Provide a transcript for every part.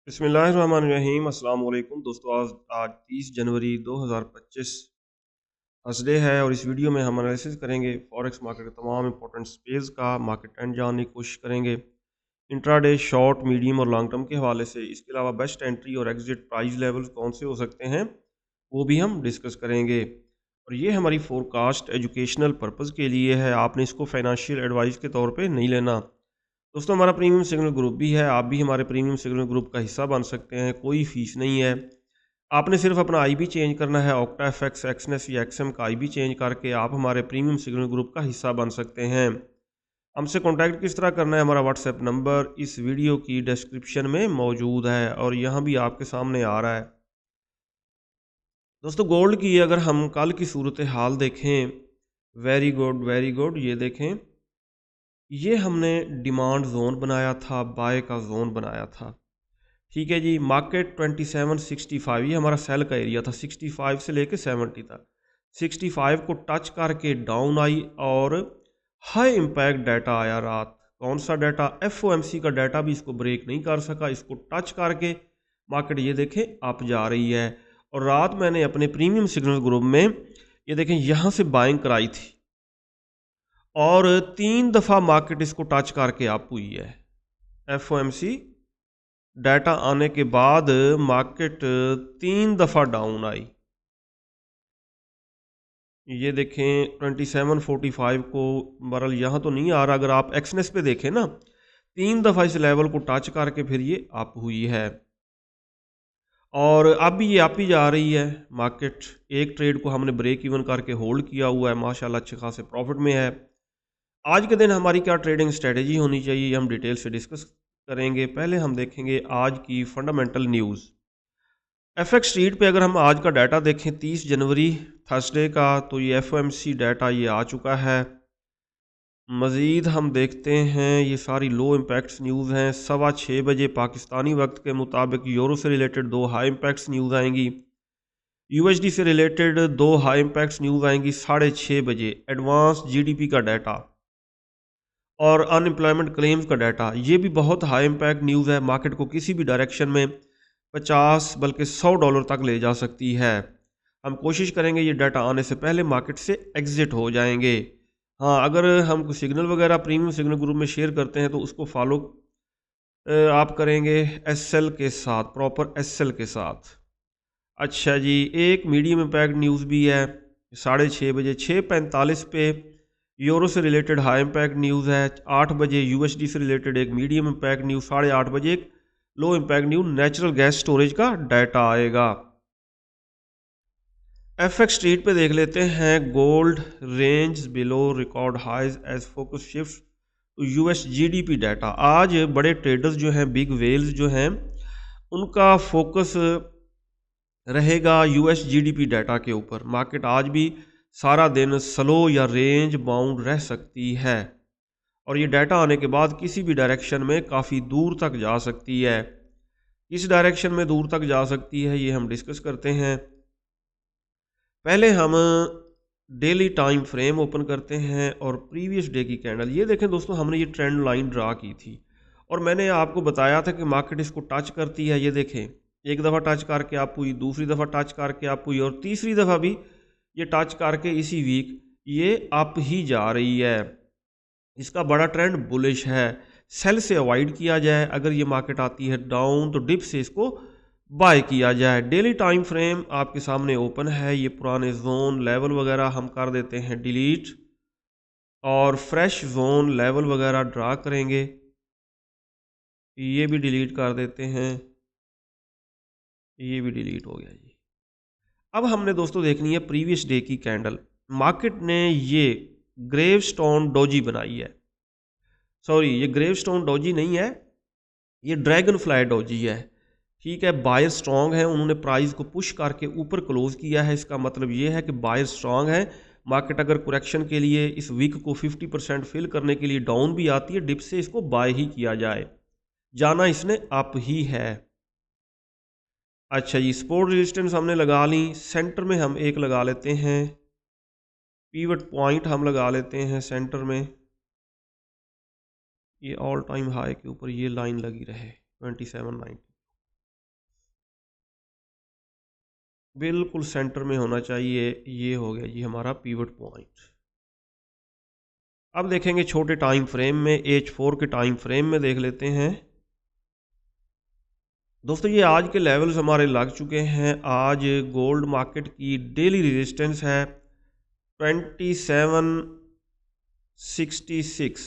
बिस्मिल्लाहिर्रहमानिर्रहीम अस्सलाम वालेकुम दोस्तों। आज 30 जनवरी 2025 थर्सडे है और इस वीडियो में हम एनालिसिस करेंगे फॉरेक्स मार्केट के तमाम इंपॉर्टेंट स्पेस का मार्केट ट्रेंड जानने की कोशिश करेंगे इंट्राडे शॉर्ट मीडियम और लॉन्ग टर्म के हवाले से। इसके अलावा बेस्ट एंट्री और एग्जिट प्राइस लेवल्स कौन से हो सकते हैं वो भी हम डिस्कस करेंगे। और ये हमारी फोरकास्ट एजुकेशनल पर्पज़ के लिए है, आपने इसको फाइनेंशियल एडवाइस के तौर पे नहीं लेना। दोस्तों हमारा प्रीमियम सिग्नल ग्रुप भी है, आप भी हमारे प्रीमियम सिग्नल ग्रुप का हिस्सा बन सकते हैं, कोई फीस नहीं है। आपने सिर्फ अपना आईबी चेंज करना है, ऑक्टा एफएक्स एक्सनेस या एक्सएम का आईबी चेंज करके आप हमारे प्रीमियम सिग्नल ग्रुप का हिस्सा बन सकते हैं। हमसे कांटेक्ट किस तरह करना है, हमारा व्हाट्सएप नंबर इस वीडियो की डिस्क्रिप्शन में मौजूद है और यहाँ भी आपके सामने आ रहा है। दोस्तों गोल्ड की अगर हम कल की सूरत हाल देखें, वेरी गुड वेरी गुड, ये देखें, ये हमने डिमांड जोन बनाया था, बाय का जोन बनाया था। ठीक है जी, मार्केट 2765 ये हमारा सेल का एरिया था, 65 से लेके 70 तक। 65 को टच करके डाउन आई और हाई इम्पैक्ट डाटा आया रात। कौन सा डाटा? एफओएमसी का डाटा भी इसको ब्रेक नहीं कर सका, इसको टच करके मार्केट ये देखें अप जा रही है। और रात मैंने अपने प्रीमियम सिग्नल ग्रुप में ये देखें यहाँ से बाइंग कराई थी और 3 दफ़ा मार्केट इसको टच करके अप हुई है। एफओएमसी डाटा आने के बाद मार्केट 3 दफ़ा डाउन आई। ये देखें 2745 को बरल यहाँ तो नहीं आ रहा, अगर आप एक्सनेस पे देखें ना, 3 दफ़ा इस लेवल को टच करके फिर ये अप हुई है और अब भी ये अप ही जा रही है। मार्केट एक ट्रेड को हमने ब्रेक इवन करके होल्ड किया हुआ है, माशाल्लाह अच्छे खासे प्रॉफिट में है। आज के दिन हमारी क्या ट्रेडिंग स्ट्रेटेजी होनी चाहिए, हम डिटेल से डिस्कस करेंगे। पहले हम देखेंगे आज की फंडामेंटल न्यूज़। एफएक्स स्ट्रीट पे अगर हम आज का डाटा देखें 30 जनवरी थर्सडे का, तो ये एफओएमसी डाटा ये आ चुका है। मज़ीद हम देखते हैं, ये सारी लो इम्पैक्ट्स न्यूज़ हैं। 6:15 बजे पाकिस्तानी वक्त के मुताबिक यूरो से रिलेटेड 2 हाई इम्पैक्ट्स न्यूज़ आएंगी, यूएसडी से रिलेटेड 2 हाई इम्पैक्ट्स न्यूज़ आएंगी 6:30 बजे। एडवांस जीडीपी का डाटा और अनएम्प्लॉयमेंट क्लेम्स का डाटा, ये भी बहुत हाई इम्पैक्ट न्यूज़ है, मार्केट को किसी भी डायरेक्शन में 50 बल्कि $100 तक ले जा सकती है। हम कोशिश करेंगे ये डाटा आने से पहले मार्केट से एग्जिट हो जाएंगे। हाँ, अगर हम सिग्नल वगैरह प्रीमियम सिग्नल ग्रुप में शेयर करते हैं तो उसको फॉलो आप करेंगे एसएल के साथ, प्रॉपर एसएल के साथ। अच्छा जी, एक मीडियम इम्पैक्ट न्यूज़ भी है 6:30 बजे। 6:45 पे यूरो से रिलेटेड हाई इम्पैक्ट न्यूज़ है। 8 बजे यूएसडी से रिलेटेड एक मीडियम इम्पैक्ट न्यूज़। 8:30 बजे एक low impact news natural gas storage का डाटा आएगा। एफएक्स स्ट्रीट पे देख लेते हैं, gold range below record highs as focus shift to US GDP data. आज बड़े ट्रेडर्स जो हैं, बिग वेल्स जो हैं, उनका फोकस रहेगा यूएस जीडीपी डाटा के ऊपर। मार्केट आज भी सारा दिन स्लो या रेंज बाउंड रह सकती है और ये डाटा आने के बाद किसी भी डायरेक्शन में काफ़ी दूर तक जा सकती है। किस डायरेक्शन में दूर तक जा सकती है ये हम डिस्कस करते हैं। पहले हम डेली टाइम फ्रेम ओपन करते हैं और प्रीवियस डे की कैंडल ये देखें। दोस्तों हमने ये ट्रेंड लाइन ड्रा की थी और मैंने आपको बताया था कि मार्केट इसको टच करती है। ये देखें, एक दफ़ा टच करके आप हुई, दूसरी दफ़ा टच करके आप हुई और तीसरी दफ़ा भी ये टच करके इसी वीक ये अप ही जा रही है। इसका बड़ा ट्रेंड बुलिश है, सेल से अवॉइड किया जाए। अगर ये मार्केट आती है डाउन तो डिप से इसको बाय किया जाए। डेली टाइम फ्रेम आपके सामने ओपन है, ये पुराने जोन लेवल वगैरह हम कर देते हैं डिलीट और फ्रेश जोन लेवल वगैरह ड्रा करेंगे, ये भी डिलीट कर देते हैं, ये भी डिलीट हो गया जी। अब हमने दोस्तों देखनी है प्रीवियस डे की कैंडल। मार्केट ने ये ग्रेव स्टोन डोजी बनाई है, सॉरी ये ग्रेव स्टोन डोजी नहीं है, ये ड्रैगन फ्लाई डोजी है। ठीक है, बायर स्ट्रांग है, उन्होंने प्राइस को पुश करके ऊपर क्लोज किया है। इसका मतलब ये है कि बायर स्ट्रांग है। मार्केट अगर करेक्शन के लिए इस वीक को 50% फिल करने के लिए डाउन भी आती है, डिप से इसको बाय ही किया जाए, जाना इसने अप ही है। अच्छा जी, सपोर्ट रेजिस्टेंस हमने लगा ली, सेंटर में हम एक लगा लेते हैं, पीवट पॉइंट हम लगा लेते हैं सेंटर में, ये ऑल टाइम हाई के ऊपर ये लाइन लगी रहे 2790। बिल्कुल सेंटर में होना चाहिए। ये हो गया जी हमारा पिवट पॉइंट। अब देखेंगे छोटे टाइम फ्रेम में, H4 के टाइम फ्रेम में देख लेते हैं दोस्तों। ये आज के लेवल्स हमारे लग चुके हैं। आज गोल्ड मार्केट की डेली रेजिस्टेंस है 2766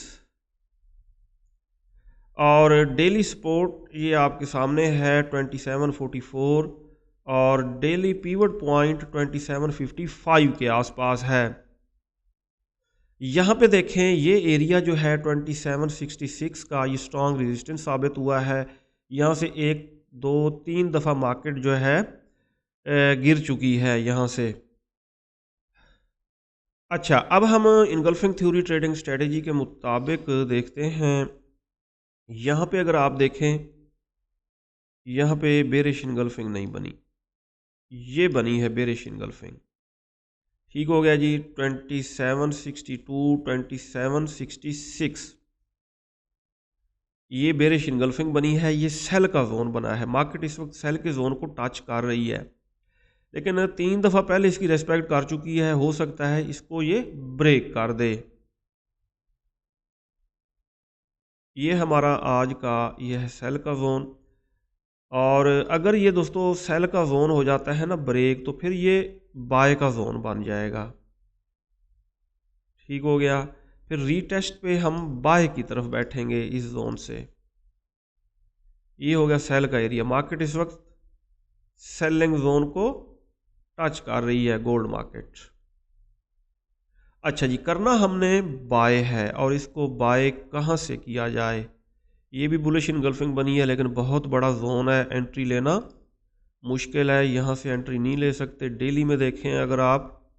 और डेली सपोर्ट ये आपके सामने है 2744 और डेली पिवट पॉइंट 2755 के आसपास है। यहाँ पे देखें ये एरिया जो है 2766 का ये स्ट्रॉन्ग रेजिस्टेंस साबित हुआ है। यहाँ से 1 2 3 दफ़ा मार्केट जो है गिर चुकी है यहाँ से। अच्छा, अब हम इनगल्फिंग थ्योरी ट्रेडिंग स्ट्रेटेजी के मुताबिक देखते हैं। यहाँ पे अगर आप देखें, यहाँ पे बेरिश इनगल्फिंग नहीं बनी, ये बनी है बेरिश इनगल्फिंग। ठीक हो गया जी। 2762 2766 ये बेरिश इनगल्फिंग बनी है। ये सेल का जोन बना है। मार्केट इस वक्त सेल के जोन को टच कर रही है, लेकिन 3 दफ़ा पहले इसकी रेस्पेक्ट कर चुकी है। हो सकता है इसको ये ब्रेक कर दे। ये हमारा आज का ये है सेल का जोन। और अगर ये दोस्तों सेल का जोन हो जाता है ना ब्रेक, तो फिर ये बाय का जोन बन जाएगा। ठीक हो गया। फिर रीटेस्ट पे हम बाय की तरफ बैठेंगे इस जोन से। ये हो गया सेल का एरिया। मार्केट इस वक्त सेलिंग जोन को टच कर रही है गोल्ड मार्केट। अच्छा जी, करना हमने बाय है और इसको बाय कहाँ से किया जाए। ये भी बुलिश इनगल्फिंग बनी है, लेकिन बहुत बड़ा जोन है, एंट्री लेना मुश्किल है। यहाँ से एंट्री नहीं ले सकते। डेली में देखें अगर आप,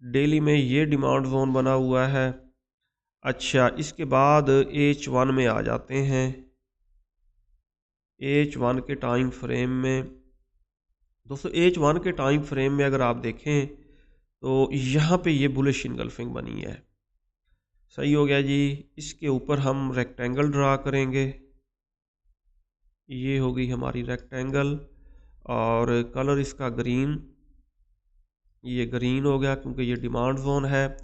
डेली में ये डिमांड जोन बना हुआ है। अच्छा, इसके बाद H1 में आ जाते हैं। H1 के टाइम फ्रेम में दोस्तों, H1 के टाइम फ्रेम में अगर आप देखें तो यहाँ पे ये बुलिश इनगल्फिंग बनी है। सही हो गया जी। इसके ऊपर हम रेक्टेंगल ड्रा करेंगे। ये हो गई हमारी रेक्टेंगल और कलर इसका ग्रीन। ये ग्रीन हो गया क्योंकि ये डिमांड जोन है।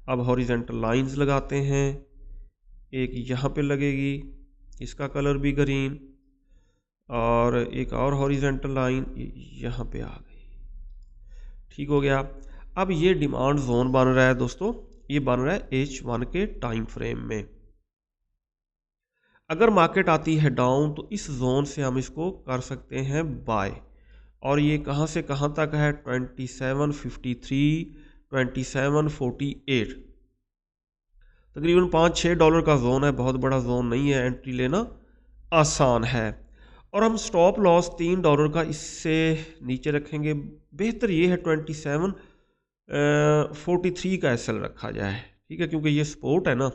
अब हॉरिजेंटल लाइंस लगाते हैं। एक यहाँ पे लगेगी, इसका कलर भी ग्रीन, और एक और हॉरिजेंटल लाइन यहाँ पे आ गई। ठीक हो गया। अब ये डिमांड जोन बन रहा है दोस्तों, ये बन रहा है H1 के टाइम फ्रेम में। अगर मार्केट आती है डाउन तो इस जोन से हम इसको कर सकते हैं बाय। और ये कहाँ से कहाँ तक है, 2753 2748, तकरीबन $5-6 का जोन है। बहुत बड़ा जोन नहीं है, एंट्री लेना आसान है। और हम स्टॉप लॉस $3 का इससे नीचे रखेंगे। बेहतर ये है 2743 का SL रखा जाए। ठीक है, क्योंकि ये सपोर्ट है ना,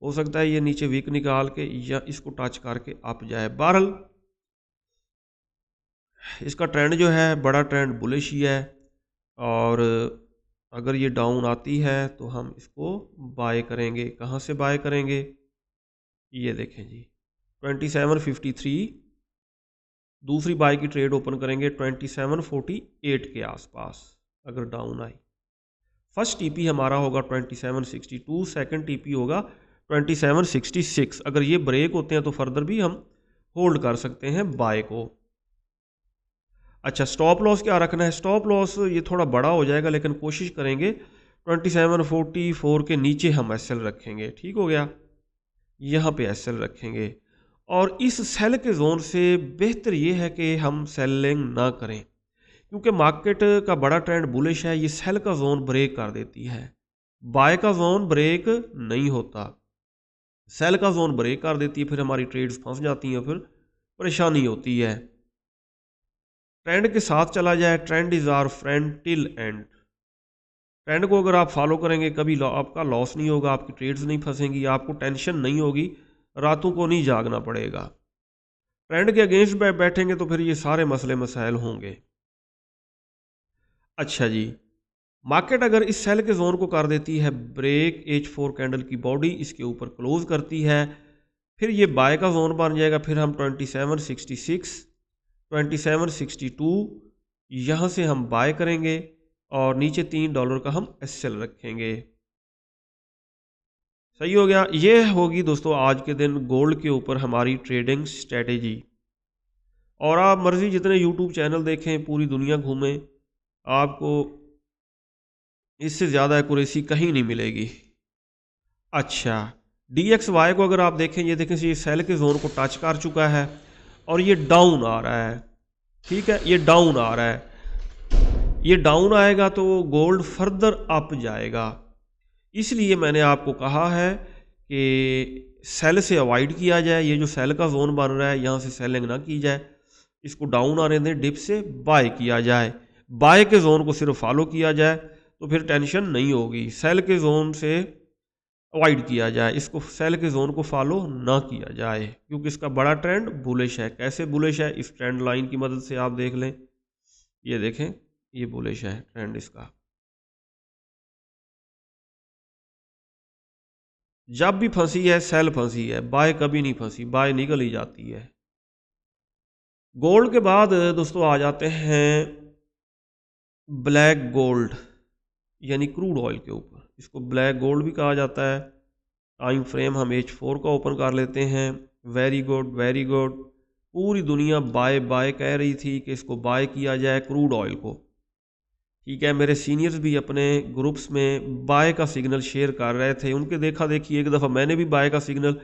हो सकता है ये नीचे वीक निकाल के या इसको टच करके अप जाए। बहरहाल इसका ट्रेंड जो है बड़ा ट्रेंड बुलिश ही है, और अगर ये डाउन आती है तो हम इसको बाय करेंगे। कहाँ से बाय करेंगे, ये देखें जी 2753। दूसरी बाय की ट्रेड ओपन करेंगे 2748 के आसपास अगर डाउन आई। फर्स्ट टीपी हमारा होगा 2762, सेकंड टीपी होगा 2766। अगर ये ब्रेक होते हैं तो फर्दर भी हम होल्ड कर सकते हैं बाय को। अच्छा, स्टॉप लॉस क्या रखना है। स्टॉप लॉस ये थोड़ा बड़ा हो जाएगा, लेकिन कोशिश करेंगे 2744 के नीचे हम SL रखेंगे। ठीक हो गया, यहाँ पे SL रखेंगे। और इस सेल के जोन से बेहतर ये है कि हम सेलिंग ना करें, क्योंकि मार्केट का बड़ा ट्रेंड बुलिश है। ये सेल का जोन ब्रेक कर देती है, बाय का जोन ब्रेक नहीं होता, सेल का जोन ब्रेक कर देती है। फिर हमारी ट्रेड्स फंस जाती हैं, फिर परेशानी होती है। ट्रेंड के साथ चला जाए, trend is our friend till end. Trend को अगर आप फॉलो करेंगे कभी आपका लॉस नहीं होगा, आपकी ट्रेड्स नहीं फंसेंगी, आपको टेंशन नहीं होगी, रातों को नहीं जागना पड़ेगा। ट्रेंड के अगेंस्ट बैठेंगे तो फिर ये सारे मसले मसाइल होंगे। अच्छा जी, मार्केट अगर इस सेल के जोन को कर देती है ब्रेक, H4 कैंडल की बॉडी इसके ऊपर क्लोज करती है, फिर ये बाय का जोन बन जाएगा। फिर हम 2766 2762 यहाँ से हम बाय करेंगे और नीचे $3 का हम SL रखेंगे। सही हो गया। ये होगी दोस्तों आज के दिन गोल्ड के ऊपर हमारी ट्रेडिंग स्ट्रेटेजी। और आप मर्जी जितने यूट्यूब चैनल देखें, पूरी दुनिया घूमें, आपको इससे ज़्यादा एक्यूरेसी कहीं नहीं मिलेगी। अच्छा, DXY को अगर आप देखें, ये देखें ये सेल के जोन को टच कर चुका है और ये डाउन आ रहा है। ठीक है, ये डाउन आ रहा है। ये डाउन आएगा तो गोल्ड फर्दर अप जाएगा। इसलिए मैंने आपको कहा है कि सेल से अवॉइड किया जाए। ये जो सेल का जोन बन रहा है, यहाँ से सेलिंग ना की जाए, इसको डाउन आने दें, डिप से बाय किया जाए। बाय के जोन को सिर्फ फॉलो किया जाए तो फिर टेंशन नहीं होगी। सेल के जोन से अवॉइड किया जाए, इसको सेल के जोन को फॉलो ना किया जाए, क्योंकि इसका बड़ा ट्रेंड बुलिश है। कैसे बुलिश है, इस ट्रेंड लाइन की मदद से आप देख लें। ये देखें, ये बुलिश है ट्रेंड इसका। जब भी फंसी है सेल फंसी है, बाय कभी नहीं फंसी, बाय निकल ही जाती है। गोल्ड के बाद दोस्तों आ जाते हैं ब्लैक गोल्ड, यानी क्रूड ऑयल के ऊपर। इसको ब्लैक गोल्ड भी कहा जाता है। टाइम फ्रेम हम H4 का ओपन कर लेते हैं। Very good, very good. पूरी दुनिया बाय बाय कह रही थी कि इसको बाय किया जाए क्रूड ऑयल को। ठीक है, मेरे सीनियर्स भी अपने ग्रुप्स में बाय का सिग्नल शेयर कर रहे थे। उनके देखा देखी एक दफ़ा मैंने भी बाय का सिग्नल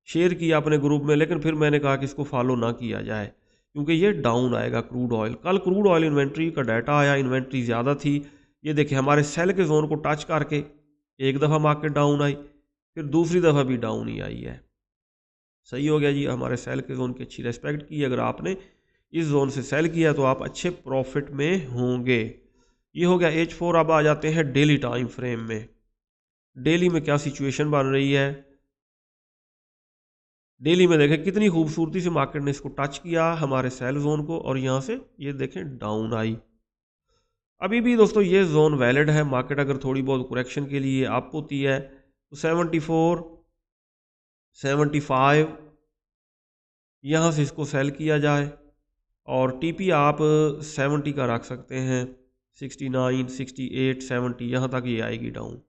शेयर किया अपने ग्रुप में, लेकिन फिर मैंने कहा कि इसको फॉलो ना किया जाए क्योंकि ये डाउन आएगा क्रूड ऑयल। कल क्रूड ऑयल इन्वेंट्री का डाटा आया, इन्वेंट्री ज़्यादा थी। ये देखिए हमारे सेल के जोन को टच करके एक दफ़ा मार्केट डाउन आई, फिर दूसरी दफ़ा भी डाउन ही आई है। सही हो गया जी, हमारे सेल के जोन की अच्छी रेस्पेक्ट की। अगर आपने इस जोन से सेल किया तो आप अच्छे प्रॉफिट में होंगे। ये हो गया H4। अब आ जाते हैं डेली टाइम फ्रेम में। डेली में क्या सिचुएशन बन रही है। डेली में देखें कितनी खूबसूरती से मार्केट ने इसको टच किया हमारे सेल जोन को, और यहाँ से ये देखें डाउन आई। अभी भी दोस्तों ये जोन वैलिड है। मार्केट अगर थोड़ी बहुत करेक्शन के लिए अप होती है तो 74, 75 यहाँ से इसको सेल किया जाए, और TP आप 70 का रख सकते हैं। 69, 68, 70 यहाँ तक ये आएगी डाउन,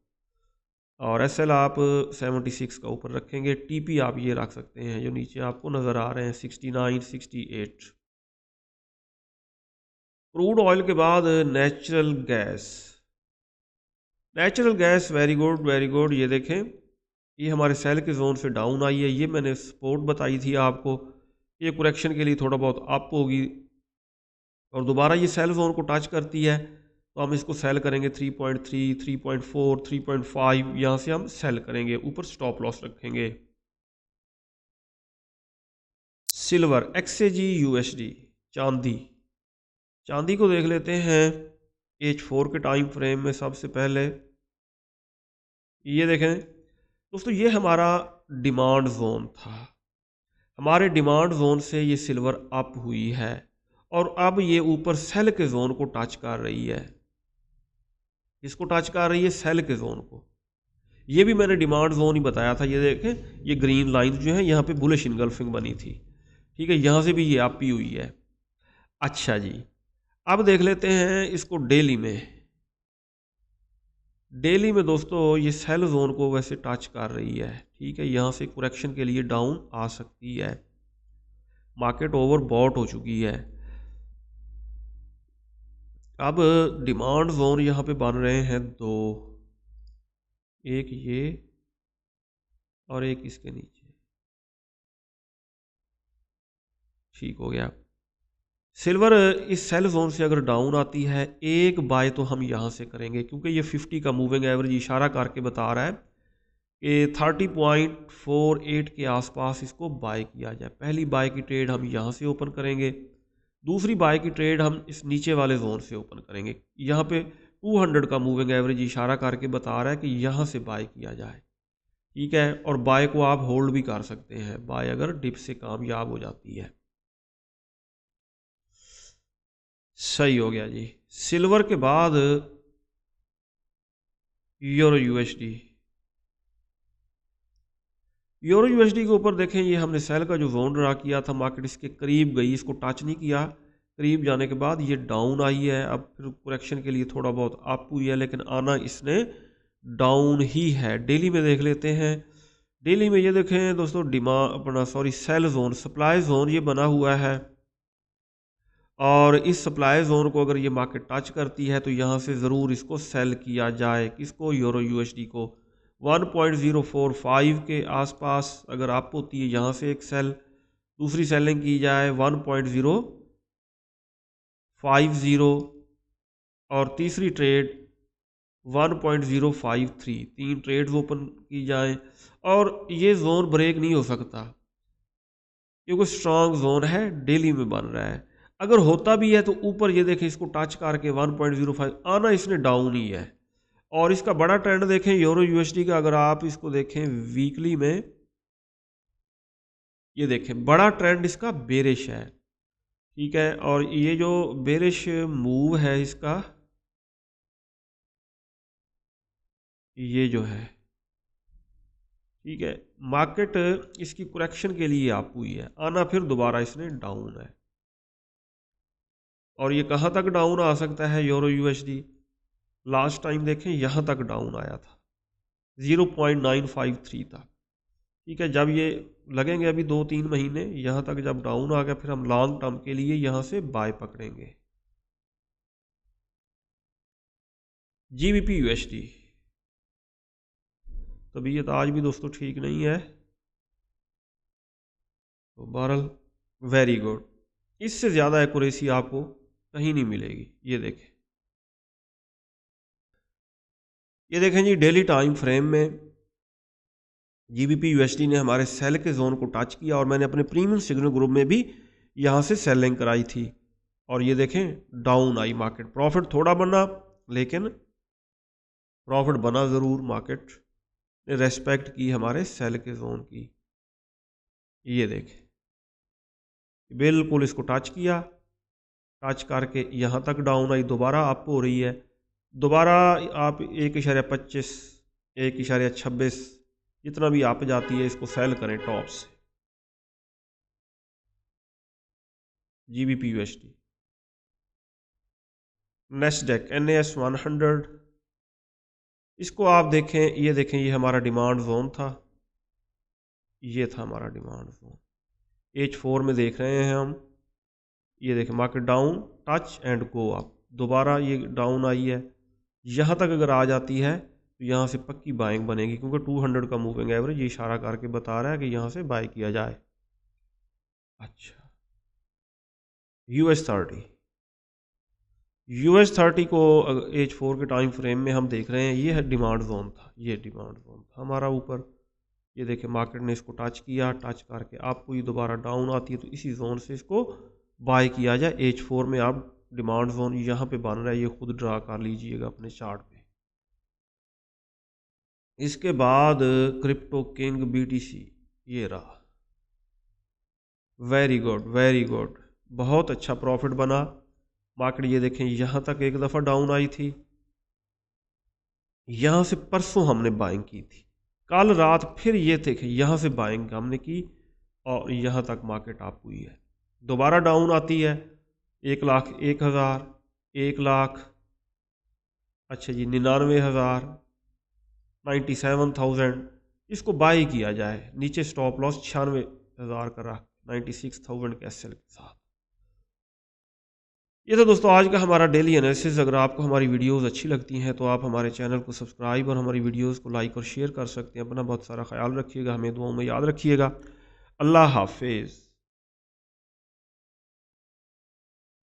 और SL आप 76 का ऊपर रखेंगे। TP आप ये रख सकते हैं जो नीचे आपको नज़र आ रहे हैं, 69, 68। क्रूड ऑयल के बाद natural gas. Natural gas very good, very good. ये देखें ये हमारे सेल के जोन से डाउन आई है। ये मैंने सपोर्ट बताई थी आपको, ये करेक्शन के लिए थोड़ा बहुत अप होगी, और दोबारा ये सेल जोन को टच करती है तो हम इसको सेल करेंगे 3.3, 3.4, 3.5। यहाँ से हम सेल करेंगे, ऊपर स्टॉप लॉस रखेंगे। सिल्वर, XAG USD, चांदी। चांदी को देख लेते हैं H4 के टाइम फ्रेम में। सबसे पहले ये देखें दोस्तों, ये हमारा डिमांड जोन था। हमारे डिमांड जोन से ये सिल्वर अप हुई है और अब ये ऊपर सेल के जोन को टच कर रही है। इसको टच कर रही है सेल के जोन को। ये भी मैंने डिमांड जोन ही बताया था। ये देखें ये ग्रीन लाइन जो है यहाँ पे बुलिश इनगल्फिंग बनी थी। ठीक है, यहाँ से भी ये अप ही हुई है। अच्छा जी, अब देख लेते हैं इसको डेली में। डेली में दोस्तों ये सेल जोन को वैसे टच कर रही है। ठीक है, यहाँ से करेक्शन के लिए डाउन आ सकती है। मार्केट ओवर बॉट हो चुकी है। अब डिमांड जोन यहाँ पे बन रहे हैं दो, एक ये और एक इसके नीचे। ठीक हो गया। सिल्वर इस सेल जोन से अगर डाउन आती है, एक बाय तो हम यहाँ से करेंगे, क्योंकि ये 50 का मूविंग एवरेज इशारा करके बता रहा है कि 30.48 के आसपास इसको बाय किया जाए। पहली बाय की ट्रेड हम यहाँ से ओपन करेंगे, दूसरी बाय की ट्रेड हम इस नीचे वाले जोन से ओपन करेंगे। यहाँ पे 200 का मूविंग एवरेज इशारा करके बता रहा है कि यहाँ से बाय किया जाए। ठीक है, और बाय को आप होल्ड भी कर सकते हैं, बाय अगर डिप से कामयाब हो जाती है। सही हो गया जी। सिल्वर के बाद यूरो USD। यूरो USD के ऊपर देखें, ये हमने सेल का जो जोन ड्रा किया था, मार्केट इसके करीब गई, इसको टच नहीं किया, करीब जाने के बाद ये डाउन आई है। अब फिर करेक्शन के लिए थोड़ा बहुत अप हुई है, लेकिन आना इसने डाउन ही है। डेली में देख लेते हैं। डेली में ये देखें दोस्तों, सेल जोन, सप्लाई जोन ये बना हुआ है, और इस सप्लाई जोन को अगर ये मार्केट टच करती है तो यहाँ से ज़रूर इसको सेल किया जाए। किसको? यूरो यूएसडी को। 1.045 के आसपास अगर आप होती है, यहाँ से एक सेल, दूसरी सेलिंग की जाए 1.050, और तीसरी ट्रेड 1.053। 3 ट्रेड्स ओपन की जाए, और ये जोन ब्रेक नहीं हो सकता क्योंकि स्ट्रांग जोन है, डेली में बन रहा है। अगर होता भी है तो ऊपर ये देखें, इसको टच करके 1.05 आना इसने डाउन ही है। और इसका बड़ा ट्रेंड देखें यूरो यूएसडी का, अगर आप इसको देखें वीकली में, ये देखें बड़ा ट्रेंड इसका बेरिश है, ठीक है। और ये जो बेरिश मूव है इसका, ये जो है, ठीक है, मार्केट इसकी करेक्शन के लिए आप हुई है, आना फिर दोबारा इसने डाउन है। और ये कहाँ तक डाउन आ सकता है यूरो यूएसडी? लास्ट टाइम देखें यहाँ तक डाउन आया था 0.953 तक, ठीक है। जब ये लगेंगे अभी 2-3 महीने, यहाँ तक जब डाउन आ गया, फिर हम लॉन्ग टर्म के लिए यहाँ से बाय पकड़ेंगे। जीबीपी यूएसडी तबीयत आज भी दोस्तों ठीक नहीं है, तो बहरहाल वेरी गुड, इससे ज़्यादा एक्यूरेसी आपको कहीं नहीं मिलेगी। ये देखें जी, डेली टाइम फ्रेम में जीबीपी यूएसडी ने हमारे सेल के जोन को टच किया, और मैंने अपने प्रीमियम सिग्नल ग्रुप में भी यहाँ से सेलिंग कराई थी, और ये देखें डाउन आई मार्केट। प्रॉफिट थोड़ा बना, लेकिन प्रॉफिट बना ज़रूर। मार्केट ने रेस्पेक्ट की हमारे सेल के जोन की। ये देखें बिल्कुल इसको टच किया, टच करके यहाँ तक डाउन आई, दोबारा अप हो रही है, दोबारा आप 1.25, 1.26 जितना भी आप जाती है, इसको सेल करें टॉप से। जीबीपी यूएसडी, नेस्डेक NAS 100, इसको आप देखें, ये देखें, ये हमारा डिमांड जोन था, ये था हमारा डिमांड जोन। H4 में देख रहे हैं हम, ये देखें market down, touch and go up, दोबारा ये डाउन आई है। यहाँ तक अगर आ जाती है तो यहाँ से पक्की बाइंग बनेगी, क्योंकि 200 का मूविंग एवरेज ये इशारा करके बता रहा है कि यहाँ से बाय किया जाए। अच्छा, US 30 को H4 के टाइम फ्रेम में हम देख रहे हैं, ये है डिमांड जोन था, ये डिमांड जोन था हमारा ऊपर। ये देखें मार्केट ने इसको टच किया, टच करके आपको ये दोबारा डाउन आती है, तो इसी जोन से इसको बाय किया जाए। H4 में आप डिमांड जोन यहाँ पे बन रहा है, ये खुद ड्रा कर लीजिएगा अपने चार्ट पे। इसके बाद क्रिप्टो किंग BTC, ये रहा, वेरी गुड वेरी गुड, बहुत अच्छा प्रॉफिट बना। मार्केट ये देखें यहाँ तक एक दफ़ा डाउन आई थी, यहाँ से परसों हमने बाइंग की थी, कल रात फिर ये देखें यहाँ से बाइंग हमने की, और यहाँ तक मार्केट आप हुई है, दोबारा डाउन आती है 1,01,000, 1,00,000, अच्छा जी 99,000, 97,000, इसको बाई किया जाए। नीचे स्टॉप लॉस 96,000 का रख 96,000 के एसएल के साथ। ये तो दोस्तों आज का हमारा डेली एनालिसिस। अगर आपको हमारी वीडियोस अच्छी लगती हैं तो आप हमारे चैनल को सब्सक्राइब और हमारी वीडियोस को लाइक और शेयर कर सकते हैं। अपना बहुत सारा ख्याल रखिएगा, हमें दुआओं में याद रखिएगा। अल्लाह हाफिज़।